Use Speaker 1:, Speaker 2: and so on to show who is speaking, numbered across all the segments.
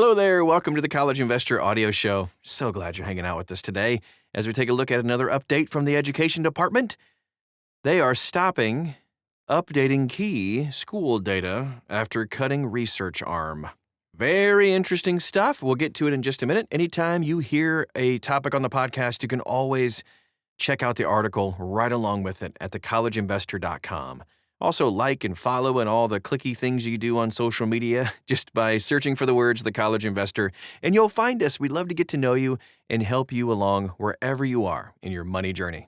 Speaker 1: Hello there. Welcome to the College Investor Audio Show. So glad you're hanging out with us today as we take a look at another update from the Education Department. They are stopping updating key school data after cutting research arm. Very interesting stuff. We'll get to it in just a minute. Anytime you hear a topic on the podcast, you can always check out the article right along with it at thecollegeinvestor.com. Also, like and follow and all the clicky things you do on social media just by searching for the words The College Investor, and you'll find us. We'd love to get to know you and help you along wherever you are in your money journey.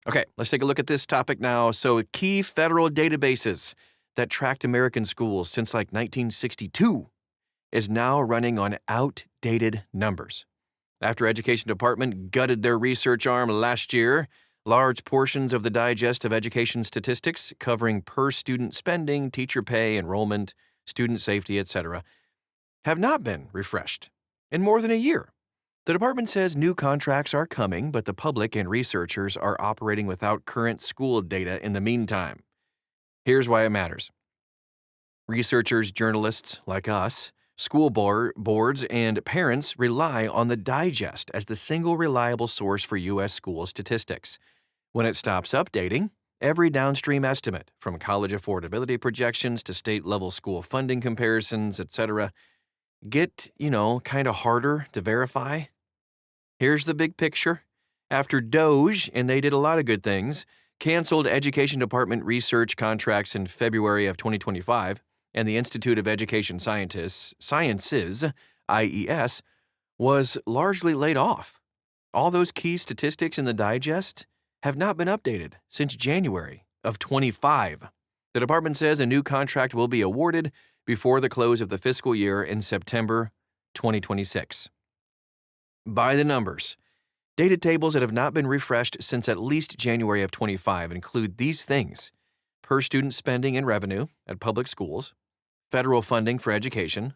Speaker 1: Okay, let's take a look at this topic now. So, key federal databases that tracked American schools since like 1962 is now running on outdated numbers. After Education Department gutted their research arm last year, large portions of the Digest of Education Statistics, covering per-student spending, teacher pay, enrollment, student safety, etc., have not been refreshed in more than a year. The department says new contracts are coming, but the public and researchers are operating without current school data in the meantime. Here's why it matters. Researchers, journalists like us, school boards, and parents rely on the Digest as the single reliable source for U.S. school statistics. When it stops updating, every downstream estimate, from college affordability projections to state-level school funding comparisons, etc., get, kind of harder to verify. Here's the big picture. After DOGE, and they did a lot of good things, canceled Education Department research contracts in February of 2025, and the Institute of Education Sciences, IES, was largely laid off. All those key statistics in the Digest have not been updated since January of 25. The department says a new contract will be awarded before the close of the fiscal year in September 2026. By the numbers, data tables that have not been refreshed since at least January of 25 include these things: per student spending and revenue at public schools, federal funding for education,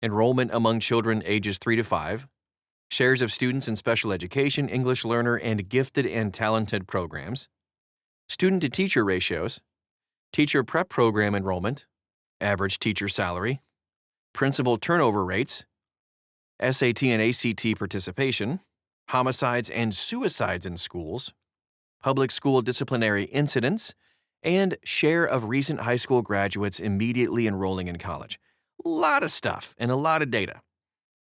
Speaker 1: enrollment among children ages 3 to 5, shares of students in special education, English learner, and gifted and talented programs, student-to-teacher ratios, teacher prep program enrollment, average teacher salary, principal turnover rates, SAT and ACT participation, homicides and suicides in schools, public school disciplinary incidents, and share of recent high school graduates immediately enrolling in college. A lot of stuff and a lot of data.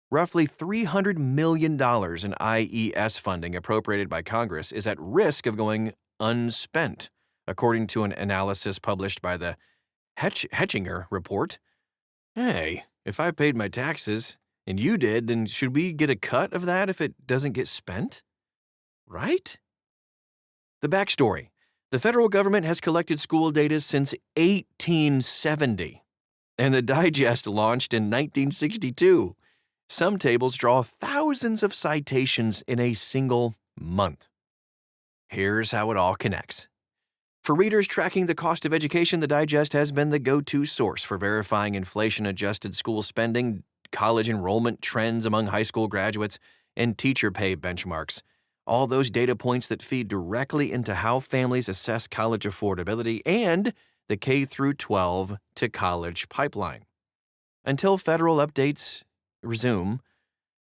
Speaker 1: Roughly $300 million in IES funding appropriated by Congress is at risk of going unspent, according to an analysis published by the Hechinger Report. Hey, if I paid my taxes and you did, then should we get a cut of that if it doesn't get spent? Right? The backstory. The federal government has collected school data since 1870, and the Digest launched in 1962. Some tables draw thousands of citations in a single month. Here's how it all connects. For readers tracking the cost of education, the Digest has been the go-to source for verifying inflation-adjusted school spending, college enrollment trends among high school graduates, and teacher pay benchmarks. All those data points that feed directly into how families assess college affordability and the K-12 to college pipeline. Until federal updates resume,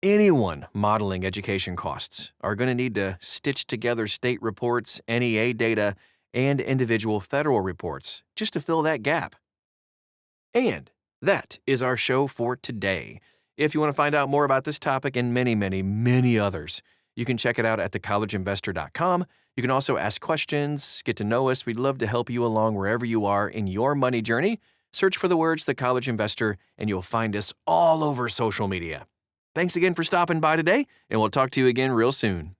Speaker 1: anyone modeling education costs are going to need to stitch together state reports, NEA data, and individual federal reports just to fill that gap. And that is our show for today. If you want to find out more about this topic and many, many, many others, you can check it out at thecollegeinvestor.com. You can also ask questions, get to know us. We'd love to help you along wherever you are in your money journey. Search for the words The College Investor, and you'll find us all over social media. Thanks again for stopping by today, and we'll talk to you again real soon.